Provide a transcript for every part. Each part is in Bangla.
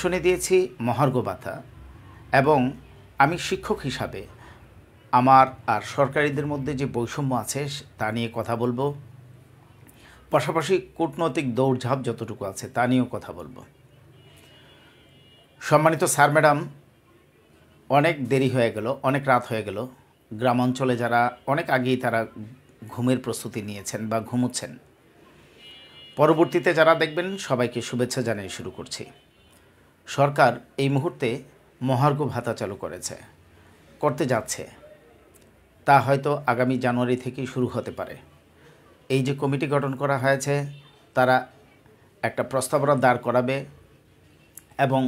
ক্যাপশনে দিয়েছি মহার্ঘ ভাতা, এবং আমি শিক্ষক হিসাবে আমার আর সরকারিদের মধ্যে যে বৈষম্য আছে তা নিয়ে কথা বলবো, পাশাপাশি কূটনৈতিক দৌড়ঝাঁপ যতটুকু আছে তা নিয়েও কথা বলবো। সম্মানিত স্যার ম্যাডাম, অনেক দেরি হয়ে গেল, অনেক রাত হয়ে গেল। গ্রামাঞ্চলে যারা অনেক আগেই তারা ঘুমের প্রস্তুতি নিয়েছেন বা ঘুমোচ্ছেন, পরবর্তীতে যারা দেখবেন সবাইকে শুভেচ্ছা জানিয়ে শুরু করছি। সরকার এই মুহূর্তে মহার্ঘ ভাতা চালু করতে যাচ্ছে, তা হয়তো আগামী জানুয়ারি থেকেই শুরু হতে পারে। এই যে কমিটি গঠন করা হয়েছে, তারা একটা প্রস্তাবনা দাঁড় করাবে এবং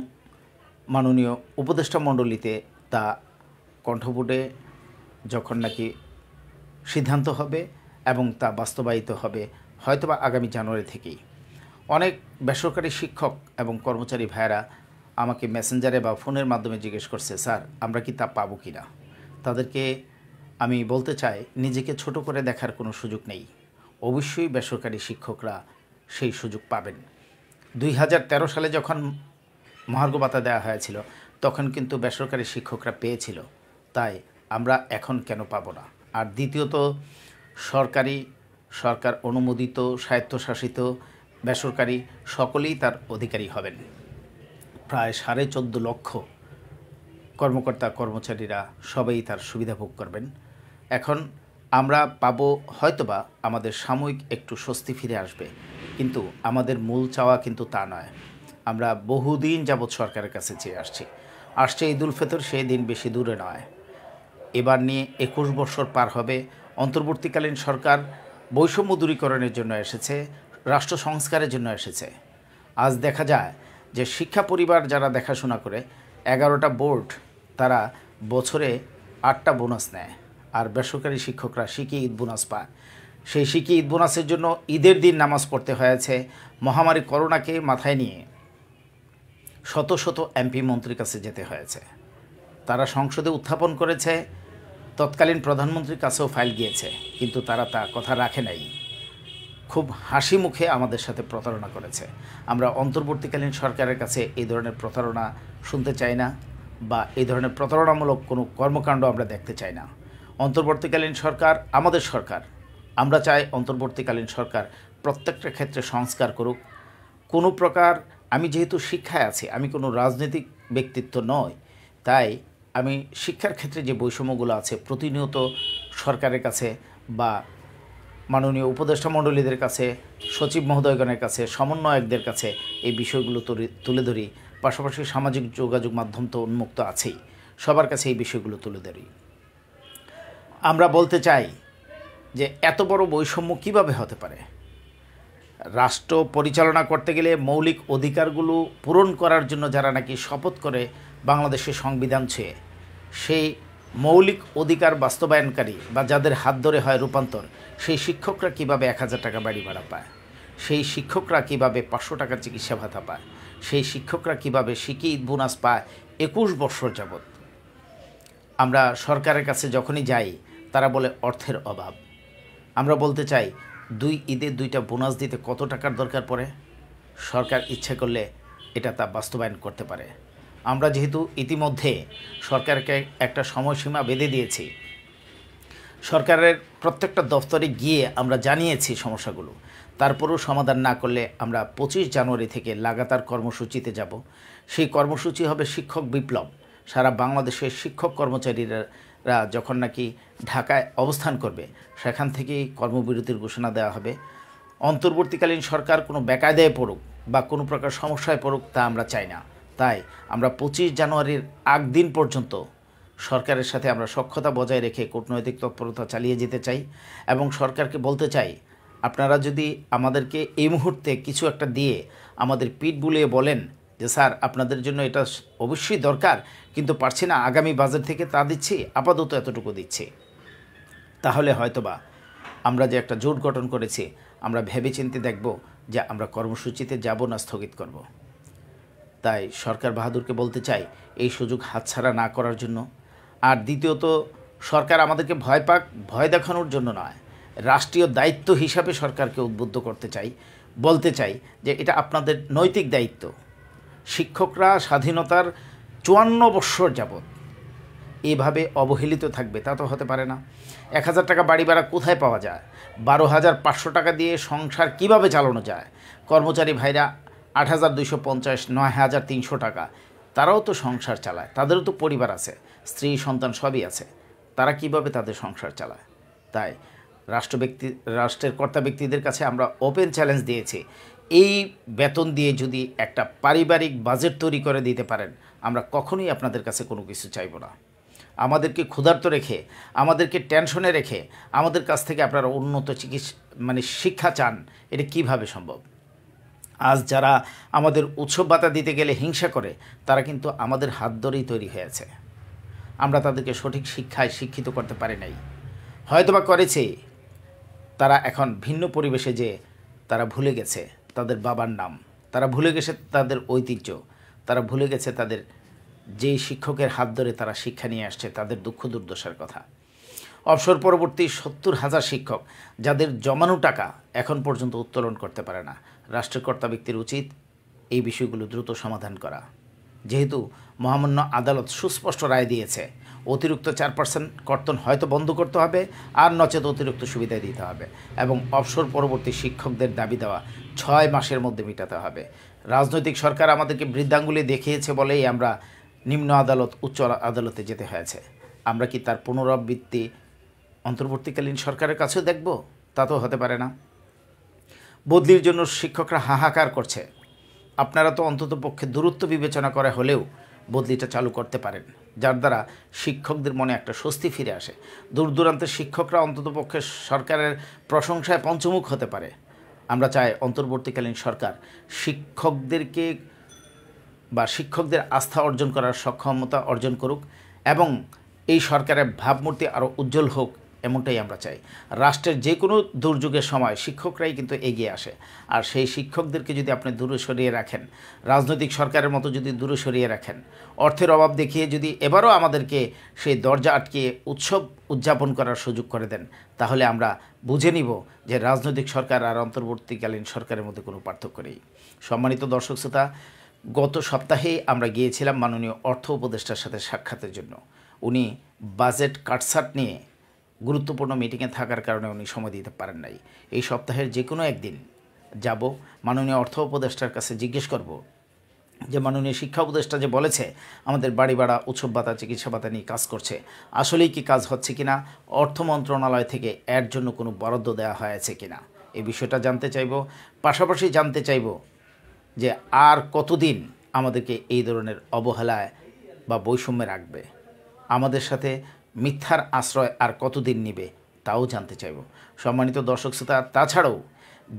মাননীয় উপদেষ্টা মণ্ডলীতে তা কণ্ঠভোটে যখন নাকি সিদ্ধান্ত হবে এবং তা বাস্তবায়িত হবে হয়তোবা আগামী জানুয়ারি থেকেই। অনেক বেসরকারি শিক্ষক এবং কর্মচারী ভাইয়েরা আমাকে মেসেঞ্জারে বা ফোনের মাধ্যমে জিজ্ঞেস করছে, স্যার আমরা কি তা পাবো কি না। তাদেরকে আমি বলতে চাই, নিজেকে ছোট করে দেখার কোনো সুযোগ নেই। অবশ্যই বেসরকারি শিক্ষকরা সেই সুযোগ পাবেন। 2013 সালে যখন মহার্ঘ ভাতা দেওয়া হয়েছিল তখন কিন্তু বেসরকারি শিক্ষকরা পেয়েছিল, তাই আমরা এখন কেন পাবো না। আর দ্বিতীয়ত, সরকার অনুমোদিত স্বায়ত্তশাসিত বেসরকারি সকলেই তার অধিকারী হবেন। প্রায় 14.5 লক্ষ কর্মকর্তা কর্মচারীরা সবাই তার সুবিধা ভোগ করবেন। এখন আমরা পাবো হয়তোবা, আমাদের সাময়িক একটু স্বস্তি ফিরে আসবে, কিন্তু আমাদের মূল চাওয়া কিন্তু তা নয়। আমরা বহুদিন যাবৎ সরকারের কাছে চেয়ে আসছে ঈদ উল ফিতর, সেই দিন বেশি দূরে নয়। এবার নিয়ে 21 বছর পার হবে। অন্তর্বর্তীকালীন সরকার বৈষম্য দূরীকরণের জন্য এসেছে, রাষ্ট্র সংস্কারের জন্য এসেছে। আজ দেখা যায় যে শিক্ষা পরিবার যারা দেখাশোনা করে, 11টা বোর্ড তারা বছরে 8টা বোনাস নেয়, আর বেসরকারি শিক্ষকরা শিখি ঈদ বোনাস পায়। সেই শিখি ঈদ বোনাসের জন্য ঈদের দিন নামাজ পড়তে হয়েছে। মহামারী করোনাকে মাথায় নিয়ে শত শত এমপি মন্ত্রীর কাছে যেতে হয়েছে। তারা সংসদে উত্থাপন করেছে, তৎকালীন প্রধানমন্ত্রীর কাছেও ফাইল গিয়েছে, কিন্তু তারা তা কথা রাখে নাই। খুব হাসি মুখে আমাদের সাথে প্রতারণা করেছে। আমরা অন্তর্বর্তীকালীন সরকারের কাছে এই ধরনের প্রতারণা শুনতে চাই না, বা এই ধরনের প্রতারণামূলক কোনো কর্মকাণ্ড আমরা দেখতে চাই না। অন্তর্বর্তীকালীন সরকার আমাদের সরকার। আমরা চাই অন্তর্বর্তীকালীন সরকার প্রত্যেকটা ক্ষেত্রে সংস্কার করুক। কোনো প্রকার, আমি যেহেতু শিক্ষায় আছি, আমি কোনো রাজনৈতিক ব্যক্তিত্ব নই, তাই আমি শিক্ষার ক্ষেত্রে যে বৈষম্যগুলো আছে প্রতিনিয়ত সরকারের কাছে বা মাননীয় উপদেষ্টা মণ্ডলীদের কাছে, সচিব মহোদয়গণের কাছে, সমন্বয়কদের কাছে এই বিষয়গুলো তুলে ধরি। পাশাপাশি সামাজিক যোগাযোগ মাধ্যম তো উন্মুক্ত আছেই, সবার কাছে এই বিষয়গুলো তুলে ধরি। আমরা বলতে চাই যে এত বড় বৈষম্য কিভাবে হতে পারে। রাষ্ট্র পরিচালনা করতে গেলে মৌলিক অধিকারগুলো পূরণ করার জন্য যারা নাকি শপথ করে বাংলাদেশের সংবিধান ছুঁয়ে, সেই মৌলিক অধিকার বাস্তবায়নকারী বা যাদের হাত ধরে হয় রূপান্তর, সেই শিক্ষকরা কিভাবে 1000 টাকা বাড়ি ভাড়া পায়, সেই শিক্ষকরা কিভাবে 500 টাকার চিকিৎসা ভাতা পায়, সেই শিক্ষকরা কিভাবে শিখি ঈদ বোনাস পায় 21 বছর যাবৎ। আমরা সরকারের কাছে যখনই যাই তারা বলে অর্থের অভাব। আমরা বলতে চাই, 2 ঈদে 2টা বোনাস দিতে কত টাকার দরকার পড়ে? সরকার ইচ্ছে করলে এটা তা বাস্তবায়ন করতে পারে। আমরা যেহেতু ইতিমধ্যে সরকারকে একটা সময়সীমা বেঁধে দিয়েছি, সরকারের প্রত্যেকটা দফতরে গিয়ে আমরা জানিয়েছি সমস্যাগুলো, তারপরেও সমাধান না করলে আমরা 25 জানুয়ারি থেকে লাগাতার কর্মসূচিতে যাব। সেই কর্মসূচি হবে শিক্ষক বিপ্লব। সারা বাংলাদেশের শিক্ষক কর্মচারীরা যখন নাকি ঢাকায় অবস্থান করবে, সেখান থেকেই কর্মবিরতির ঘোষণা দেওয়া হবে। অন্তর্বর্তীকালীন সরকার কোনো বেকায়দায় পড়ুক বা কোনো প্রকার সমস্যায় পড়ুক, তা আমরা চাই না। তাই আমরা 25 জানুয়ারির আগ দিন পর্যন্ত সরকারের সাথে আমরা সখ্যতা বজায় রেখে কূটনৈতিক তৎপরতা চালিয়ে যেতে চাই, এবং সরকারকে বলতে চাই, আপনারা যদি আমাদেরকে এই মুহূর্তে কিছু একটা দিয়ে আমাদের পিঠ বুলিয়ে বলেন যে স্যার আপনাদের জন্য এটা অবশ্যই দরকার, কিন্তু পারছি না, আগামী বাজেট থেকে তা দিচ্ছি, আপাতত এতটুকু দিচ্ছি, তাহলে হয়তোবা আমরা যে একটা জোট গঠন করেছি, আমরা ভেবেচিন্তে দেখব যে আমরা কর্মসূচিতে যাব না স্থগিত করব। তাই সরকার বাহাদুরকে বলতে চাই, এই সুযোগ হাতছাড়া না করার জন্য। আর দ্বিতীয়ত, সরকার আমাদেরকে ভয় দেখানোর জন্য নয়, রাষ্ট্রীয় দায়িত্ব হিসাবে সরকারকে উদ্বুদ্ধ করতে চাই, বলতে চাই যে এটা আপনাদের নৈতিক দায়িত্ব। শিক্ষকরা স্বাধীনতার ৫৪ বৎসর যাবৎ এভাবে অবহেলিত থাকবে তা তো হতে পারে না। ১,০০০ টাকা বাড়ি ভাড়া কোথায় পাওয়া যায়? ১২,৫০০ টাকা দিয়ে সংসার কিভাবে চালানো যায়? কর্মচারী ভাইরা ৮,২৫০, ৯,৩০০ টাকা, তারাও তো সংসার চালায়, তাদেরও তো পরিবার আছে, স্ত্রী সন্তান সবই আছে, তারা কিভাবে তাদের সংসার চালায়? তাই রাষ্ট্রের কর্তা ব্যক্তিদের কাছে আমরা ওপেন চ্যালেঞ্জ দিয়েছি, এই বেতন দিয়ে যদি একটা পারিবারিক বাজেট তৈরি করে দিতে পারেন, আমরা কখনোই আপনাদের কাছে কোনো কিছু চাইব না। আমাদেরকে ক্ষুধার্ত রেখে, আমাদেরকে টেনশনে রেখে আমাদের কাছ থেকে আপনারা উন্নত শিক্ষা চান, এটা কিভাবে সম্ভব? আজ যারা আমাদের উৎসব ভাতা দিতে গেলে হিংসা করে, তারা কিন্তু আমাদের হাত ধরেই তৈরি হয়েছে। আমরা তাদেরকে সঠিক শিক্ষায় শিক্ষিত করতে পারি নাই, হয়তোবা করেছে, তারা এখন ভিন্ন পরিবেশে যে তারা ভুলে গেছে তাদের বাবার নাম, তারা ভুলে গেছে তাদের ঐতিহ্য, তারা ভুলে গেছে তাদের যেই শিক্ষকের হাত ধরে তারা শিক্ষা নিয়ে আসছে তাদের দুঃখ দুর্দশার কথা। অবসর পরবর্তী ৭০,০০০ শিক্ষক যাদের জমানো টাকা এখন পর্যন্ত উত্তোলন করতে পারে না, রাষ্ট্রের কর্তা ব্যক্তির উচিত এই বিষয়গুলো দ্রুত সমাধান করা। যেহেতু মহামান্য আদালত সুস্পষ্ট রায় দিয়েছে, অতিরিক্ত ৪% কর্তন হয়তো বন্ধ করতে হবে, আর নচেত অতিরিক্ত সুবিধা দিতে হবে, এবং অবসর পরবর্তী শিক্ষকদের দাবি দেওয়া ৬ মাসের মধ্যে মেটাতে হবে। রাজনৈতিক সরকার আমাদেরকে বৃদ্ধাঙ্গুলি দেখিয়েছে বলেই আমরা নিম্ন আদালত উচ্চ আদালতে যেতে হয়েছে। আমরা কি তার পুনরাবৃত্তি অন্তর্বর্তীকালীন সরকারের কাছেও দেখব? তা তো হতে পারে না। বদলির জন্য শিক্ষকরা হাহাকার করছে, আপনারা তো অন্তত পক্ষে দূরত্ব বিবেচনা করে হলেও বদলিটা চালু করতে পারেন, যার দ্বারা শিক্ষকদের মনে একটা স্বস্তি ফিরে আসে। দূর দূরান্তের শিক্ষকরা অন্তত পক্ষে সরকারের প্রশংসায় পঞ্চমুখ হতে পারে। আমরা চাই অন্তর্বর্তীকালীন সরকার শিক্ষকদের আস্থা অর্জন করার সক্ষমতা অর্জন করুক, এবং এই সরকারের ভাবমূর্তি আরও উজ্জ্বল হোক, এমনটাই আমরা চাই। রাষ্ট্রের যে কোনো দুর্যোগের সময় শিক্ষকরাই কিন্তু এগিয়ে আসে, আর সেই শিক্ষকদেরকে যদি আপনি দূরে সরিয়ে রাখেন, রাজনৈতিক সরকারের মতো যদি দূরে সরিয়ে রাখেন, অর্থের অভাব দেখিয়ে যদি এবারও আমাদেরকে সেই দরজা আটকিয়ে উৎসব উদযাপন করার সুযোগ করে দেন, তাহলে আমরা বুঝে নিব যে রাজনৈতিক সরকার আর অন্তর্বর্তীকালীন সরকারের মধ্যে কোনো পার্থক্য নেই। সম্মানিত দর্শক শ্রোতা, গত সপ্তাহেই আমরা গিয়েছিলাম মাননীয় অর্থ উপদেষ্টার সাথে সাক্ষাতের জন্য। উনি বাজেট কাটছাট নিয়ে গুরুত্বপূর্ণ মিটিংয়ে থাকার কারণে উনি সময় দিতে পারেন নাই। এই সপ্তাহের যে কোনো একদিন যাব, মাননীয় অর্থ উপদেষ্টার কাছে জিজ্ঞেস করব যে মাননীয় শিক্ষা উপদেষ্টা যে বলেছে আমাদের বাড়ি ভাড়া, উৎসব ভাতা, চিকিৎসা ভাতা নিয়ে কাজ করছে, আসলেই কি কাজ হচ্ছে কিনা, অর্থ মন্ত্রণালয় থেকে এর জন্য কোনো বরাদ্দ দেওয়া হয়েছে কিনা, এই বিষয়টা জানতে চাইব। পাশাপাশি জানতে চাইব যে আর কতদিন আমাদেরকে এই ধরনের অবহেলায় বা বৈষম্যে রাখবে, আমাদের সাথে মিথ্যার আশ্রয় আর কতদিন নিবে, তাও জানতে চাইব। সম্মানিত দর্শক শ্রোতা, তাছাড়াও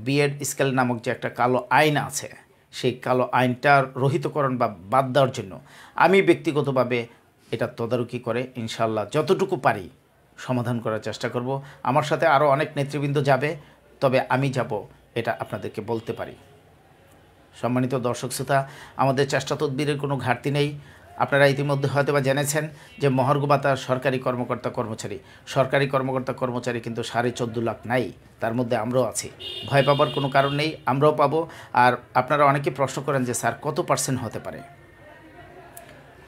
বিএড স্কেল নামক যে একটা কালো আইন আছে, সেই কালো আইনটার রহিতকরণ বা বাদ দেওয়ার জন্য আমি ব্যক্তিগতভাবে এটা তদারকি করে ইনশাআল্লাহ যতটুকু পারি সমাধান করার চেষ্টা করব। আমার সাথে আরও অনেক নেতৃবৃন্দ যাবে, তবে আমি যাব এটা আপনাদেরকে বলতে পারি। সম্মানিত দর্শক শ্রোতা, আমাদের চেষ্টা তদবিরের কোনো ঘাটতি নেই। আপনারা ইতিমধ্যে হয়তো বা জেনেছেন যে মহার্ঘ ভাতা সরকারি কর্মকর্তা কর্মচারী কিন্তু 14.5 লাখ নাই, তার মধ্যে আমরাও আছি। ভয় পাবার কোনো কারণ নেই, আমরাও পাবো। আর আপনারা অনেকে প্রশ্ন করেন যে স্যার কত % হতে পারে?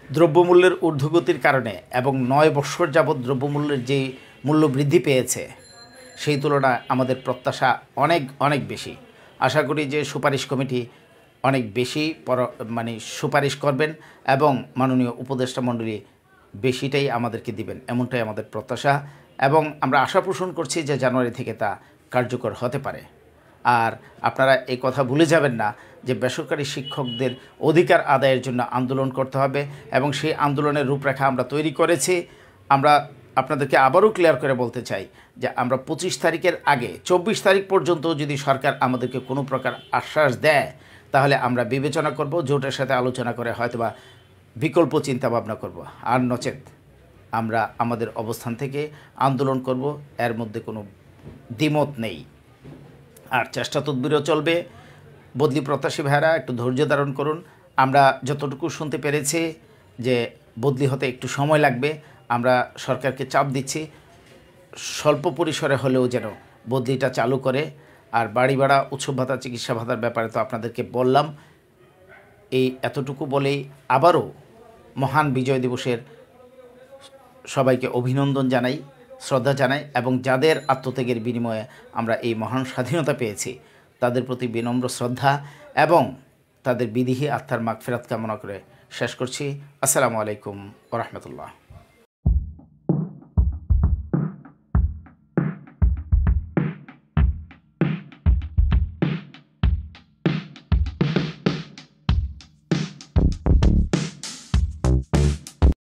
দ্রব্যমূল্যের ঊর্ধ্বগতির কারণে এবং 9 বৎসর যাবৎ দ্রব্যমূল্যের যে মূল্য বৃদ্ধি পেয়েছে, সেই তুলনায় আমাদের প্রত্যাশা অনেক অনেক বেশি। আশা করি যে সুপারিশ কমিটি অনেক বেশি সুপারিশ করবেন এবং মাননীয় উপদেষ্টা মণ্ডলী বেশিটাই আমাদেরকে দিবেন, এমনটাই আমাদের প্রত্যাশা, এবং আমরা আশা পোষণ করছি যে জানুয়ারি থেকে তা কার্যকর হতে পারে। আর আপনারা এই কথা ভুলে যাবেন না যে বেসরকারি শিক্ষকদের অধিকার আদায়ের জন্য আন্দোলন করতে হবে, এবং সেই আন্দোলনের রূপরেখা আমরা তৈরি করেছি। আমরা আপনাদেরকে আবারও ক্লিয়ার করে বলতে চাই যে আমরা 25 তারিখের আগে 24 তারিখ পর্যন্ত যদি সরকার আমাদেরকে কোনো প্রকার আশ্বাস দেয়, তাহলে আমরা বিবেচনা করব, জোটের সাথে আলোচনা করে হয়তোবা বিকল্প চিন্তা ভাবনা করব, আর নচেত আমরা আমাদের অবস্থান থেকে আন্দোলন করব, এর মধ্যে কোনো দ্বিমত নেই। আর চেষ্টা তদবিরও চলবে। বদলি প্রত্যাশী ভাইরা একটু ধৈর্য ধারণ করুন। আমরা যতটুকু শুনতে পেরেছি যে বদলি হতে একটু সময় লাগবে, আমরা সরকারকে চাপ দিচ্ছি স্বল্প পরিসরে হলেও যেন বদলিটা চালু করে। আর বাড়ি ভাড়া, উৎসব ভাতা, চিকিৎসা ভাতার ব্যাপারে তো আপনাদেরকে বললাম, এই এতটুকু বলেই আবারও মহান বিজয় দিবসের সবাইকে অভিনন্দন জানাই, শ্রদ্ধা জানাই এবং যাদের আত্মত্যাগের বিনিময়ে আমরা এই মহান স্বাধীনতা পেয়েছি তাদের প্রতি বিনম্র শ্রদ্ধা এবং তাদের বিদেহী আত্মার মাগফিরাত কামনা করে শেষ করছি। আসসালামু আলাইকুম ওয়া রাহমাতুল্লাহ।